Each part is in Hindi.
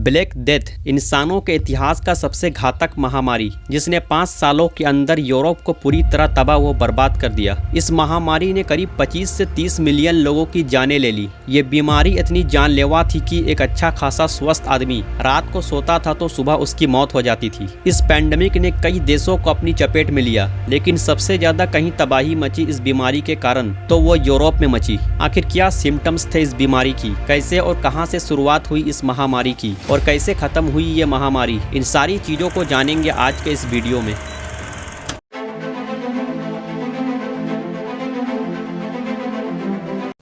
ब्लैक डेथ इंसानों के इतिहास का सबसे घातक महामारी जिसने 5 सालों के अंदर यूरोप को पूरी तरह तबाह व बर्बाद कर दिया। इस महामारी ने करीब 25 से 30 मिलियन लोगों की जानें ले ली। ये बीमारी इतनी जानलेवा थी कि एक अच्छा खासा स्वस्थ आदमी रात को सोता था तो सुबह उसकी मौत हो जाती थी। इस पैंडेमिक ने कई देशों को अपनी चपेट में लिया, लेकिन सबसे ज्यादा कहीं तबाही मची इस बीमारी के कारण तो वो यूरोप में मची। आखिर क्या सिम्टम्स थे इस बीमारी की, कैसे और कहां से शुरुआत हुई इस महामारी की और कैसे खत्म हुई ये महामारी, इन सारी चीजों को जानेंगे आज के इस वीडियो में।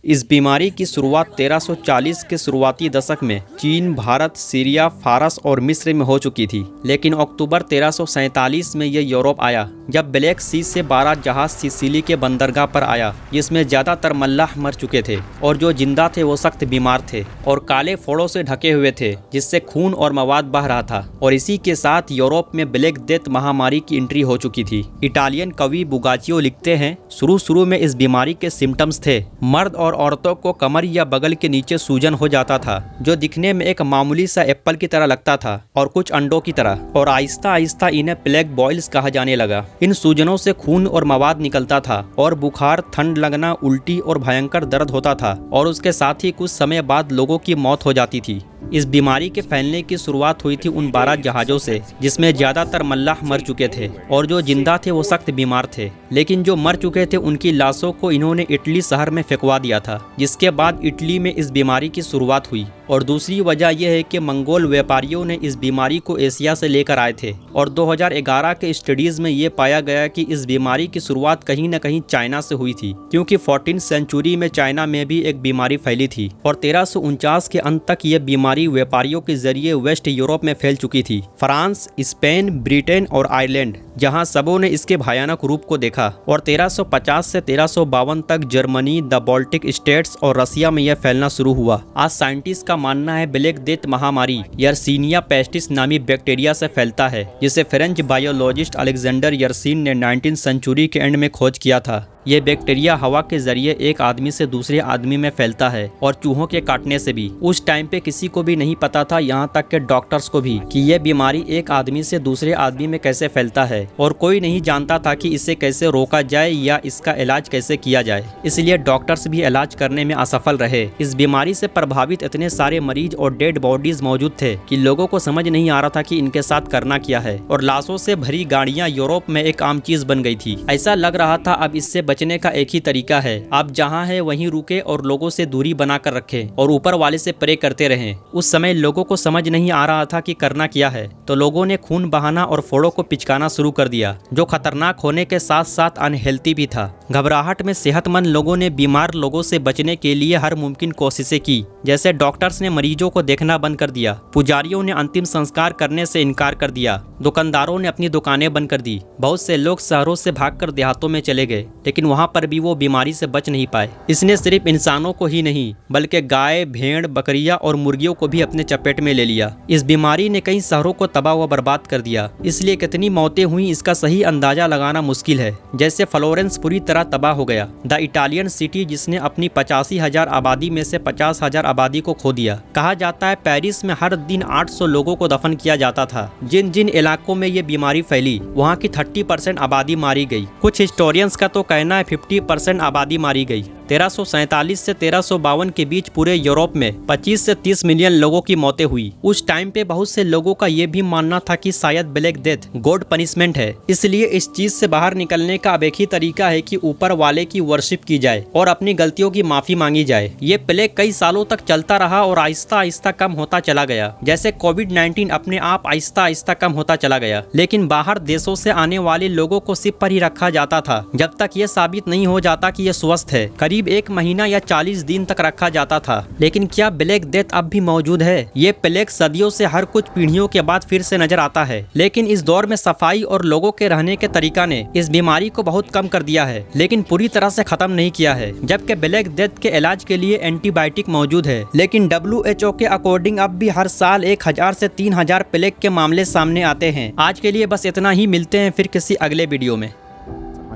इस बीमारी की शुरुआत 1340 के शुरुआती दशक में चीन, भारत, सीरिया, फारस और मिस्र में हो चुकी थी, लेकिन अक्टूबर 1347 में यह यूरोप आया जब ब्लैक सी से 12 जहाज सिसिली के बंदरगाह पर आया, जिसमें ज्यादातर मल्लाह मर चुके थे और जो जिंदा थे वो सख्त बीमार थे और काले फोड़ों से ढके हुए थे जिससे खून और मवाद बह रहा था। और इसी के साथ यूरोप में ब्लैक डेथ महामारी की एंट्री हो चुकी थी। इटालियन कवि बुगाचियो लिखते हैं, शुरू में इस बीमारी के सिम्टम्स थे मर्द और औरतों को कमर या बगल के नीचे सूजन हो जाता था जो दिखने में एक मामूली सा एप्पल की तरह लगता था और कुछ अंडों की तरह, और आहिस्ता आहिस्ता इन्हें प्लेग बॉयल्स कहा जाने लगा। इन सूजनों से खून और मवाद निकलता था और बुखार, ठंड लगना, उल्टी और भयंकर दर्द होता था और उसके साथ ही कुछ समय बाद लोगों की मौत हो जाती थी। इस बीमारी के फैलने की शुरुआत हुई थी उन 12 जहाज़ों से जिसमें ज्यादातर मल्लाह मर चुके थे और जो जिंदा थे वो सख्त बीमार थे, लेकिन जो मर चुके थे उनकी लाशों को इन्होंने इटली शहर में फेंकवा दिया था, जिसके बाद इटली में इस बीमारी की शुरुआत हुई। और दूसरी वजह यह है कि मंगोल व्यापारियों ने इस बीमारी को एशिया से लेकर आए थे और 2011 के स्टडीज में ये पाया गया कि इस बीमारी की शुरुआत कहीं न कहीं चाइना से हुई थी, क्योंकि 14वीं सेंचुरी में चाइना में भी एक बीमारी फैली थी और 1349 के अंत तक ये बीमारी व्यापारियों के जरिए वेस्ट यूरोप में फैल चुकी थी। फ्रांस, स्पेन, ब्रिटेन और आयरलैंड जहां सबों ने इसके भयानक रूप को देखा, और 1350 से 1352 तक जर्मनी, द बाल्टिक स्टेट्स और रसिया में यह फैलना शुरू हुआ। आज साइंटिस्ट का मानना है ब्लैक डेथ महामारी यर्सीनिया पेस्टिस नामी बैक्टीरिया से फैलता है, जिसे फ्रेंच बायोलॉजिस्ट अलेक्जेंडर यर्सीन ने 19वीं सेंचुरी के एंड में खोज किया था। ये बैक्टीरिया हवा के जरिए एक आदमी से दूसरे आदमी में फैलता है और चूहों के काटने से भी। उस टाइम पे किसी को भी नहीं पता था, यहाँ तक के डॉक्टर्स को भी, कि ये बीमारी एक आदमी से दूसरे आदमी में कैसे फैलता है, और कोई नहीं जानता था कि इसे कैसे रोका जाए या इसका इलाज कैसे किया जाए। इसलिए डॉक्टर्स भी इलाज करने में असफल रहे। इस बीमारी से प्रभावित इतने सारे मरीज और डेड बॉडीज मौजूद थे कि लोगों को समझ नहीं आ रहा था कि इनके साथ करना क्या है, और लाशों से भरी गाड़ियां यूरोप में एक आम चीज बन गई थी। ऐसा लग रहा था अब इससे बचने का एक ही तरीका है, आप जहां है वहीं रुके और लोगों से दूरी बनाकर रखें और ऊपर वाले से प्रे करते रहें। उस समय लोगों को समझ नहीं आ रहा था कि करना क्या है, तो लोगों ने खून बहाना और फोड़ों को पिचकाना शुरू कर दिया, जो खतरनाक होने के साथ साथ अनहेल्थी भी था। घबराहट में सेहतमंद लोगों ने बीमार लोगों से बचने के लिए हर मुमकिन कोशिशें की, जैसे डॉक्टर्स ने मरीजों को देखना बंद कर दिया, पुजारियों ने अंतिम संस्कार करने से इनकार कर दिया, दुकानदारों ने अपनी दुकानें बंद कर दी। बहुत से लोग शहरों से भागकर देहातों में चले गए, लेकिन वहां पर भी वो बीमारी से बच नहीं पाए। इसने सिर्फ इंसानों को ही नहीं बल्कि गाय, भेड़, बकरियां और मुर्गियों को भी अपने चपेट में ले लिया। इस बीमारी ने कई शहरों को तबाह व बर्बाद कर दिया, इसलिए कितनी मौतें हुई इसका सही अंदाजा लगाना मुश्किल है। जैसे फ्लोरेंस पूरी तरह तबाह हो गया, द इटालियन सिटी जिसने अपनी 85,000 आबादी में से 50,000 आबादी को खो दिया। कहा जाता है पेरिस में हर दिन 800 लोगों को दफन किया जाता था। जिन जिन इलाकों में ये बीमारी फैली वहाँ की 30% आबादी मारी गई। कुछ हिस्टोरियंस का तो कहना है 50% आबादी मारी गई। 1347 से 1352 के बीच पूरे यूरोप में 25 से 30 मिलियन लोगों की मौतें हुई। उस टाइम पे बहुत से लोगों का ये भी मानना था कि शायद ब्लैक डेथ गॉड पनिशमेंट है, इसलिए इस चीज से बाहर निकलने का अब एक ही तरीका है कि ऊपर वाले की वर्शिप की जाए और अपनी गलतियों की माफी मांगी जाए। ये प्लेग कई सालों तक चलता रहा और आहिस्ता आहिस्ता कम होता चला गया, जैसे कोविड-19 अपने आप आहिस्ता आहिस्ता कम होता चला गया। लेकिन बाहर देशों से आने वाले लोगों को सिर्फ पर ही रखा जाता था जब तक ये साबित नहीं हो जाता कि ये स्वस्थ है। करीब 1 महीना या 40 दिन तक रखा जाता था। लेकिन क्या ब्लैक डेथ अब भी मौजूद है? ये प्लेग सदियों से हर कुछ पीढ़ियों के बाद फिर से नजर आता है, लेकिन इस दौर में सफाई और लोगों के रहने के तरीका ने इस बीमारी को बहुत कम कर दिया है, लेकिन पूरी तरह से खत्म नहीं किया है। जबकि ब्लैक डेथ के इलाज के लिए एंटीबायोटिक मौजूद है, लेकिन WHO के अकॉर्डिंग अब भी हर साल 1000 से 3000 प्लेग के मामले सामने आते हैं। आज के लिए बस इतना ही, मिलते हैं फिर किसी अगले वीडियो में।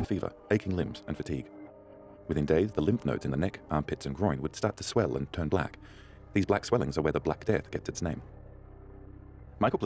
Fever, aching limbs and fatigue. Within days, the lymph nodes in the neck, armpits and groin would start to swell and turn black. These black swellings are where the Black Death gets its name. Michael